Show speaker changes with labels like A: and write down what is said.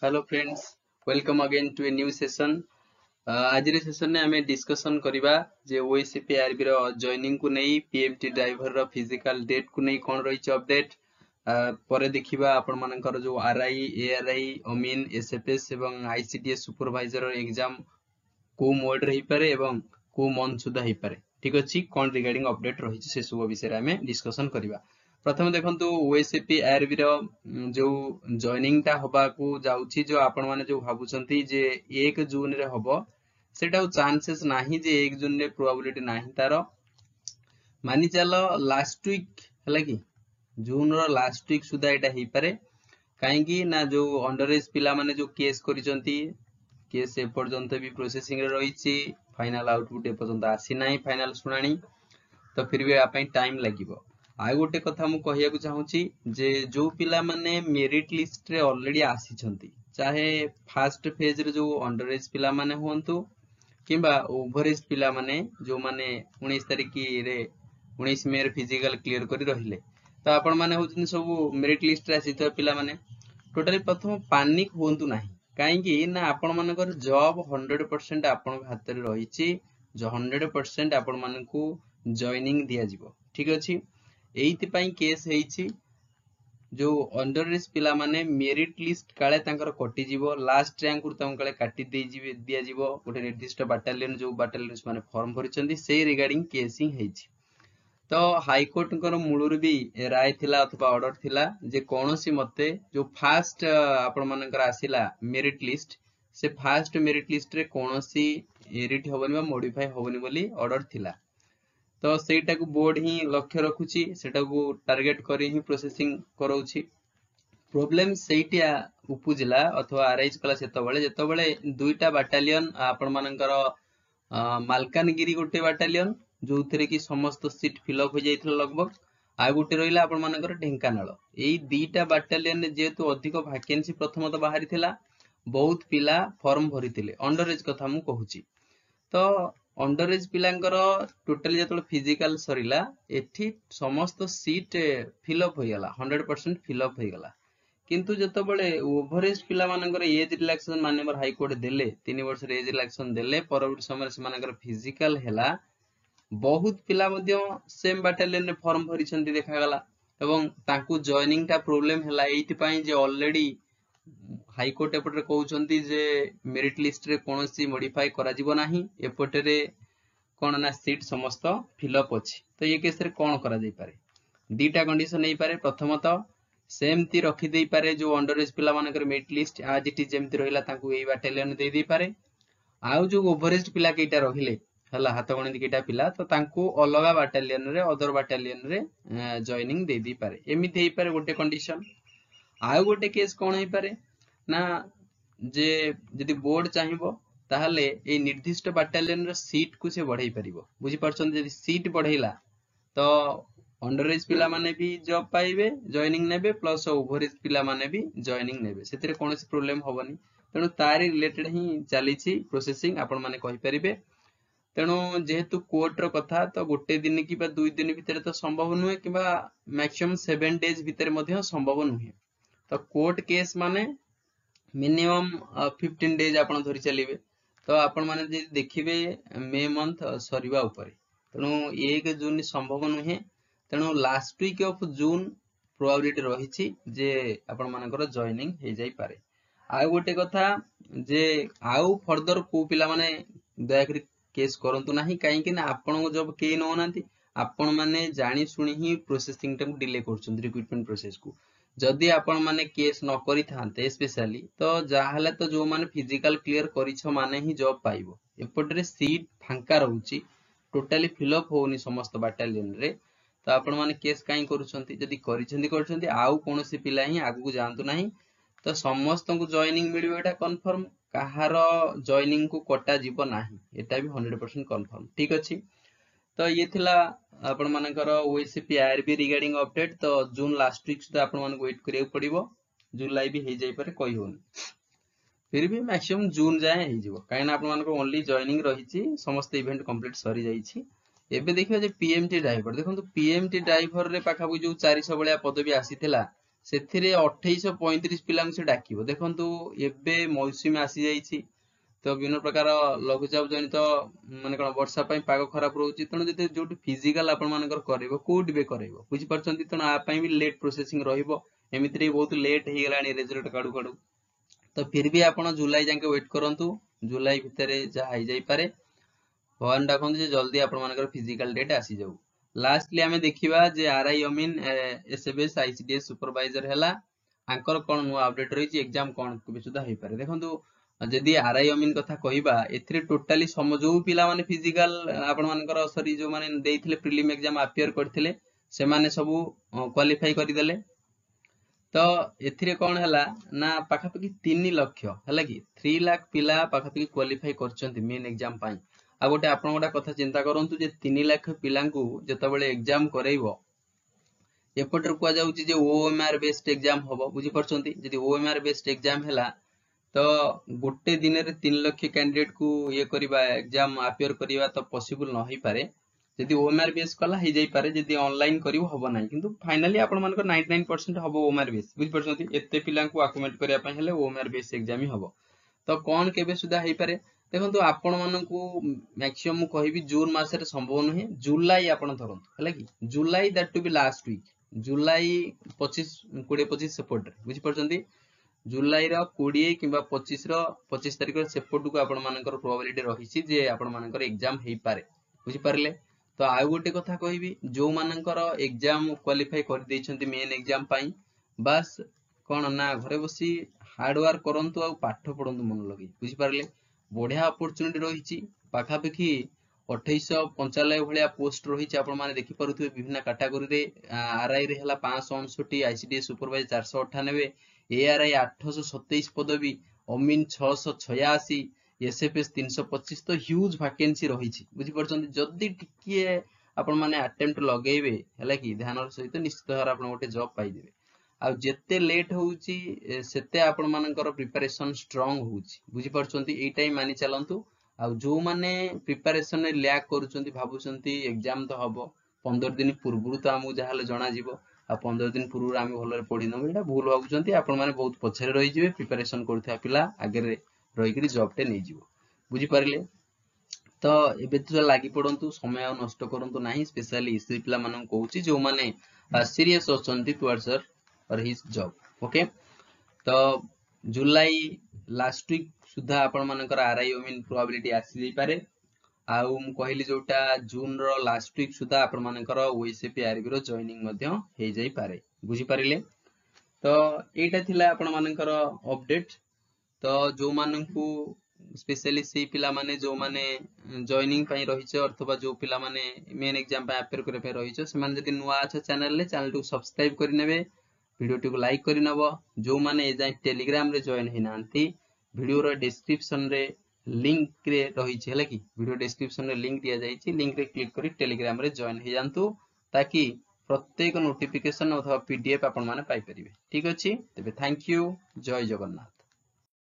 A: Hello friends, welcome again to a new session. आज session में आमे डिस्कशन करिबा जे ओएसपी आरबी रो जॉइनिंग को नहीं पीएमटी ड्राइवर रो फिजिकल डेट को नहीं कोन रही अपडेट परे देखिबा आपण मानकर जो आरआई एआरआई अमीन एसएफएस एवं आईसीडीएस सुपरवाइजर एग्जाम को मोड रही पारे एवं को मंथ सुधा ही पारे ठीक अछि कोन रिगार्डिंग अपडेट रही से सब विषय आमे डिस्कशन करिबा। प्रथम देखंतु ओएसपी आरबी रो जो जॉइनिंग ता होबा को जाउछि जो आपण माने जो भाबुचंती जे 1 जून रे होबो सेटा चांसेस नाही जे 1 जून रे प्रोबेबिलिटी नाही तार मानि चलो लास्ट वीक हला कि जून रो लास्ट वीक सुधा एटा ही पारे काहे कि ना जो अंडर एज पिला माने जो केस करिसंती केस ए पर्यंत भी प्रोसेसिंग रे रहिछि फाइनल आउटपुट ए पर्यंत आसी नाही फाइनल सुनानी तो फिर भी आपै टाइम लागिवो। आ गोटे कथा मु कहिया को चाहूची जे जो पिला माने मेरिट लिस्ट रे ऑलरेडी आसी छंती चाहे फर्स्ट फेज रे जो अंडर एज पिला माने होंतु किबा ओवर एज पिला माने जो माने 19 तारिख रे 19 मे रे फिजिकल क्लियर करी रहिले तो आपण माने होचन सब मेरिट लिस्ट रे आसी तो पिला माने टोटली प्रथम पानिक होंतु नाही काहे कि ना आपण मानकर जॉब 100% आपण हाथ रे रहिछि जो 100% आपण मानकू जॉइनिंग दिया जिवो ठीक अछि। एइति पई केस हेछि जो अंडर एज पिला माने मेरिट लिस्ट काले तांकर कटि जिवो लास्ट रैंक रु तांकर काले काटि दे जिवो दिया जिवो गोटे निर्दिष्ट बाटालियन जो बाटालियन माने फॉर्म भरिचंदी से रिगार्डिंग केसिंग हेछि तो हाई कोर्ट मूलर भी राय थिला अथवा ऑर्डर थिला जे कोनोसी मते जो फास्ट आपण मानकर आसिला मेरिट लिस्ट से फास्ट मेरिट लिस्ट रे कोनोसी एडिट होबनी बा मॉडिफाई होबनी बोली ऑर्डर थिला तो सेटा को बोर्ड ही लक्ष्य रखुची सेटा को टारगेट करी ही प्रोसेसिंग करौची प्रॉब्लम सेटिया उपुजिला अथवा अराइज कला जेतबेले दुईटा बाटालियन आपण मानकर मालकानगिरी गोटे बाटालियन जो थे कि समस्त सीट फिलअप हो जाइथिला लगभग आ गोटे रहिला आपण मानकर ढेंकानाल एई दीटा बाटालियन जेतु अधिक वैकेंसी प्रथम तो बाहरी थिला बहुत पिला फॉर्म भरिथिले अंडर एज कथा मु कहूची तो अंडर एज पिलांकर टोटली जतले फिजिकल सरिला एठी समस्त सीट फिलअप हो गला 100% फिलअप हो गला किंतु जतबेले ओवर एज पिला मानकर एज रिलैक्सेशन माननीय हाई कोर्ट देले 3 वर्ष रे एज रिलैक्सेशन देले परवर्ती समय से मानकर फिजिकल हैला बहुत पिला मध्य सेम बाटालियन रे फॉर्म भरिसंती देखा गला एवं तांकू जॉइनिंग टा प्रॉब्लम हैला एइति पई जे ऑलरेडी हाई कोर्ट एपटे कहउचंती जे मेरिट लिस्ट रे कोनोसी मॉडिफाई करा जिवो नाही एपटे रे कोन ना सीट समस्त फिलअप अछि तो ये केस रे कोन करा जाई पारे दीटा कंडीशन नै पारे प्रथमत सेमती रखी देई पारे जो अंडर एज पिला मानकर मेरिट लिस्ट आज इट जेमती रहिला तांकू एई बाटालियन दे देई पारे आउ जो ओवरेज पिला केटा रहिले हला हाथ गणित केटा पिला तो तांकू अलगा बाटालियन रे अदर बाटालियन रे जॉइनिंग दे दी पारे एमिति हेई पारे गोटे कंडीशन। आउ गोटे केस कोन हेई पारे ना जे यदि बोर्ड चाहिबो ताहले ए निर्दिष्ट बाटालियन रे सीट को से बढ़ाई परिबो बुझी परछन यदि सीट बढ़ाइला तो अंडर एज पिला माने भी जॉब पाइबे जॉइनिंग नेबे प्लस ओवर एज पिला माने भी जॉइनिंग नेबे सेतिरे कोनोसी प्रॉब्लम होबनी तेनु तारी रिलेटेड ही चलीछि प्रोसेसिंग आपण माने कहि परिबे तेणु जेहेतु कोर्ट रो कथा तो गोटे दिन कि 2 दिन भितर तो संभव नुहे कि मैक्सिमम 7 डेज भितर मध्य संभव नुहे तो कोर्ट केस माने मिनिमम 15 डेज आपण धरि चलिबे तो आपण माने जे देखिबे मे मंथ सरीवा ऊपर तेणु 1 जून संभव नुहे तेणु last week of June probability रहिछि जे आपण मानकर जॉइनिंग हे जाई पारे। आ गोटे कथा जे आउ फर्दर को पिला माने दयाकरी केस करंतु नाही काहे कि ना आपण जब के न होनांती आपण माने जानि सुनि ही प्रोसेसिंग टा डिले करछन रिक्रूटमेंट प्रोसेस को जदि आपण माने केस न करि थांते स्पेशली तो जाहले तो जो माने फिजिकल क्लियर करिछ माने ही जॉब पाइबो एपटरे सीट फांका रहउची टोटली फिलअप होउनी समस्त बाटालियन रे तो आपण माने केस काई करूछंती जदि करछंती आउ कोनोसी पिला ही आगु जानतु नाही तो समस्त को जॉइनिंग मिलिबो एटा कंफर्म कहार जॉइनिंग को कटा जीव नाही एटा भी 100% कंफर्म ठीक अछि। तो ये थिला आपण मानकर ओएसपी आरबी रिगार्डिंग अपडेट तो जून लास्ट वीक सुधा आपण मानको वेट करियो पड़िबो जुलाई भी हे जाई पारे कहि होनी फिर भी मैक्सिमम जून जाए हे जीवो काहेना आपण मानको ओनली जॉइनिंग रहिछि समस्त इवेंट कंप्लीट सरी जाईछि एबे देखियो जे पीएमटी ड्राइवर देखंतु पीएमटी ड्राइवर रे पाखा जो 400 बळिया पदवी आसीथिला ସେଥିରେ 2835 ପିଲାଙ୍କୁ ସେ ଡାକିବ। ଦେଖନ୍ତୁ ଏବେ ମୌସୁମୀ ଆସି ଯାଇଛି, ତ ବିଭିନ୍ନ ପ୍ରକାର ଲଘୁଚାପ ଜନିତ ମାନେ କଣ ବର୍ଷା ପାଇଁ ପାଗ ଖରାପ ରହୁଛି, ତେଣୁ ଯଦି ଯୋଉଠି ଫିଜିକାଲ ଆପଣ ମାନଙ୍କର କରିବ କୋଉଠି ବି କରିବ, ବୁଝିପାରୁଛନ୍ତି? ତେଣୁ ଆ ପାଇଁ ବି ଲେଟ୍ ପ୍ରୋସେସିଂ ରହିବ। ଏମିତିରେ ବହୁତ ଲେଟ୍ ହେଇଗଲାଣି ରେଜଲ୍ଟ କାଢୁ କାଢୁ। ତ ଫିର ବି ଆପଣ ଜୁଲାଇ ଯାକେ ୱେଟ୍ କରନ୍ତୁ, ଜୁଲାଇ ଭିତରେ ଯାହା ହେଇଯାଇପାରେ। ଭଗବାନ ଡାକନ୍ତୁ ଯେ ଜଲ୍ଦି ଆପଣ ମାନଙ୍କର ଫିଜିକାଲ ଡେଟ୍ ଆସିଯାଉ। ଲାଷ୍ଟଲି ଆମେ ଦେଖିବା ଯେ ଆରଆଇ ଅମିନ ଏସଏବିଏସ୍ ଆଇସିଡିଏସ୍ ସୁପରଭାଇଜର ହେଲା, ଆଙ୍କର କଣ ନୂଆ ଅପଡେଟ୍ ରହିଛି, ଏକ୍ଜାମ କଣ କେବେ ସୁଦ୍ଧା ହେଇପାରେ। ଦେଖନ୍ତୁ ଯଦି ଆରଆଇ ଅମିନ କଥା କହିବା, ଏଥିରେ ଟୋଟାଲି ଯୋଉ ପିଲାମାନେ ଫିଜିକାଲ ଆପଣ ମାନଙ୍କର ସରି ଯୋଉମାନେ ଦେଇଥିଲେ ପ୍ରିଲିମ୍ ଏକ୍ଜାମ ଆପିୟର କରିଥିଲେ, ସେମାନେ ସବୁ କ୍ୱାଲିଫାଇ କରିଦେଲେ। ତ ଏଥିରେ କଣ ହେଲା ନା ପାଖାପାଖି 3 ଲକ୍ଷ ହେଲା କି 3 ଲାख ପିଲା ପାଖାପାଖି କ୍ୱାଲିଫାଇ କରିଛନ୍ତି ମେନ୍ ଏକ୍ଜାମ ପାଇଁ। ଆଉ ଗୋଟେ ଆପଣ ଗୋଟେ କଥା ଚିନ୍ତା କରନ୍ତୁ ଯେ 3 ଲାख ପିଲାଙ୍କୁ ଯେତେବେଳେ ଏକ୍ଜାମ କରେଇବ, ଏପଟରେ କୁହାଯାଉଛି ଯେ ଓଏମଆର ବେସ୍ଡ ଏକ୍ଜାମ ହବ, ବୁଝିପାରୁଛନ୍ତି? ଯଦି ଓଏମଆର ବେସ୍ଡ ଏକ୍ଜାମ ହେଲା ତ ଗୋଟେ ଦିନରେ 3 ଲକ୍ଷ କ୍ୟାଣ୍ଡିଡେଟ କୁ ଇଏ କରିବା, ଏକ୍ଜାମ ଆପିୟର କରିବା ତ ପସିବଲ ନ ହେଇପାରେ। ଯଦି ଓଏମଆର ବେସ୍ କଲା ହେଇଯାଇପାରେ, ଯଦି ଅନଲାଇନ କରିବ ହବ ନାହିଁ, କିନ୍ତୁ ଫାଇନାଲି ଆପଣ ମାନଙ୍କର 99% ହବ ଓଏମଆର ବେସ୍, ବୁଝିପାରୁଛନ୍ତି? ଏତେ ପିଲାଙ୍କୁ ଆକୋମୋଡେଟ୍ କରିବା ପାଇଁ ହେଲେ ଓଏମଆର ବେସ୍ ଏକ୍ଜାମ ହିଁ ହବ। ତ କଣ କେବେ ସୁଦ୍ଧା ହେଇପାରେ ଦେଖନ୍ତୁ, ଆପଣ ମାନଙ୍କୁ ମ୍ୟାକ୍ସିମମ୍ ମୁଁ କହିବି ଜୁନ ମାସରେ ସମ୍ଭବ ନୁହେଁ, ଜୁଲାଇ ଆପଣ ଧରନ୍ତୁ ହେଲା କି, July that to be last week, July 20-25 ସେପଟରେ, ବୁଝିପାରୁଛନ୍ତି? ଜୁଲାଇର 20 କିମ୍ବା 25 ତାରିଖ ସେପଟକୁ ଆପଣ ମାନଙ୍କର ପ୍ରୋବାବିଲିଟି ରହିଛି ଯେ ଆପଣ ମାନଙ୍କର ଏକ୍ଜାମ ହେଇପାରେ, ବୁଝିପାରିଲେ? ତ ଆଉ ଗୋଟେ କଥା କହିବି, ଯୋଉ ମାନଙ୍କର ଏକ୍ଜାମ କ୍ୱାଲିଫାଇ କରିଦେଇଛନ୍ତି ମେନ୍ ଏକ୍ଜାମ ପାଇଁ, ବାସ୍ କଣ ନା ଘରେ ବସି ହାର୍ଡ ୱାର୍କ କରନ୍ତୁ ଆଉ ପାଠ ପଢନ୍ତୁ ମନ ଲଗେଇ, ବୁଝିପାରିଲେ? ବଢିଆ ଅପରଚୁନିଟି ରହିଛି, ପାଖାପାଖି 2895 ଭଳିଆ ପୋଷ୍ଟ ରହିଛି, ଆପଣ ମାନେ ଦେଖିପାରୁଥିବେ ବିଭିନ୍ନ କାଟାଗୋରୀରେ। ଆରଆଇ ରେ ହେଲା 559, ଆଇସିଡିଏସ୍ ସୁପରଭାଇଜର 498, ଏଆରଆଇ 827 ପଦବୀ, ଅମିନ 686, ଏସଏଫଏସ୍ 325, ତ ହ୍ୟୁଜ ଭାକେନ୍ସି ରହିଛି, ବୁଝିପାରୁଛନ୍ତି? ଯଦି ଟିକିଏ ଆପଣ ମାନେ ଆଟେମ୍ପ୍ଟ ଲଗେଇବେ ହେଲା କି ଧ୍ୟାନର ସହିତ, ନିଶ୍ଚିତ ଭାବରେ ଆପଣ ଗୋଟେ ଜବ୍ ପାଇଦେବେ। ଆଉ ଯେତେ ଲେଟ୍ ହଉଛି ସେତେ ଆପଣ ମାନଙ୍କର ପ୍ରିପାରେସନ ଷ୍ଟ୍ରଙ୍ଗ ହଉଛି, ବୁଝିପାରୁଛନ୍ତି? ଏଇଟା ହିଁ ମାନି ଚାଲନ୍ତୁ। ଆଉ ଯୋଉମାନେ ପ୍ରିପାରେସନ ରେ ଲ୍ୟାକ୍ କରୁଛନ୍ତି, ଭାବୁଛନ୍ତି ଏକ୍ଜାମ ତ ହବ 15 ଦିନ ପୂର୍ବରୁ ତ ଆମକୁ ଯାହାହେଲେ ଜଣାଯିବ, ଆଉ 15 ଦିନ ପୂର୍ବରୁ ଆମେ ଭଲରେ ପଢିନବୁ, ଏଇଟା ଭୁଲ ଭାବୁଛନ୍ତି। ଆପଣ ମାନେ ବହୁତ ପଛରେ ରହିଯିବେ, ପ୍ରିପାରେସନ କରୁଥିବା ପିଲା ଆଗରେ ରହିକିରି ଜବ୍ ଟେ ନେଇଯିବ, ବୁଝିପାରିଲେ? ତ ଏବେ ତ ଲାଗି ପଡନ୍ତୁ, ସମୟ ଆଉ ନଷ୍ଟ କରନ୍ତୁ ନାହିଁ, ସ୍ପେଶାଲି ଏସସି ପିଲାମାନଙ୍କୁ କହୁଛି ଯୋଉମାନେ ସିରିୟସ୍ ଅଛନ୍ତି ଟୁୱାର୍ଡସ୍ ହିଜ୍ ଜବ୍। ଓକେ, ତ ଜୁଲାଇ ଲାଷ୍ଟ ୱିକ୍ ସୁଦ୍ଧା ଆପଣ ମାନଙ୍କର ଆରଆଇ ଅମିନ ପ୍ରୋବାବିଲିଟି ଆସି ଯାଇପାରେ। ଆଉ ମୁଁ କହିଲି ଯୋଉଟା ଜୁନ ର ଲାଷ୍ଟ ୱିକ୍ ସୁଦ୍ଧା ଆପଣ ମାନଙ୍କର ଓଏସିପି ଆରବି ର ଜଏନିଂ ମଧ୍ୟ ହେଇଯାଇପାରେ, ବୁଝିପାରିଲେ? ତ ଏଇଟା ଥିଲା ଆପଣ ମାନଙ୍କର ଅପଡେଟ୍। ତ ଯୋଉମାନଙ୍କୁ ସ୍ପେଶାଲି ସେଇ ପିଲାମାନେ ଯୋଉମାନେ ଜଏନିଂ ପାଇଁ ରହିଛ, ଅଥବା ଯୋଉ ପିଲାମାନେ ମେନ୍ ଏକ୍ଜାମ ପାଇଁ ଆପିୟର କରିବା ପାଇଁ ରହିଛ, ସେମାନେ ଯଦି ନୂଆ ଅଛ ଚ୍ୟାନେଲଟିକୁ ସବସ୍କ୍ରାଇବ କରିନେବେ, ଭିଡିଓଟିକୁ ଲାଇକ୍ କରିନେବ। ଯୋଉମାନେ ଏଯାଏଁ ଟେଲିଗ୍ରାମ ରେ ଜଏନ୍ ହେଇନାହାନ୍ତି, ଭିଡିଓର ଡେସ୍କ୍ରିପସନ ରେ ଲିଙ୍କ ରେ ରହିଛି ହେଲା କି, ଭିଡିଓ ଡେସ୍କ୍ରିପସନ ରେ ଲିଙ୍କ ଦିଆଯାଇଛି, ଲିଙ୍କ ରେ କ୍ଲିକ୍ କରି ଟେଲିଗ୍ରାମ ରେ ଜଏନ୍ ହେଇଯାନ୍ତୁ, ତାକି ପ୍ରତ୍ୟେକ ନୋଟିଫିକେସନ ଅଥବା ପିଡିଏଫ ଆପଣ ମାନେ ପାଇପାରିବେ। ଠିକ ଅଛି, ତେବେ ଥ୍ୟାଙ୍କ ୟୁ, ଜୟ ଜଗନ୍ନାଥ।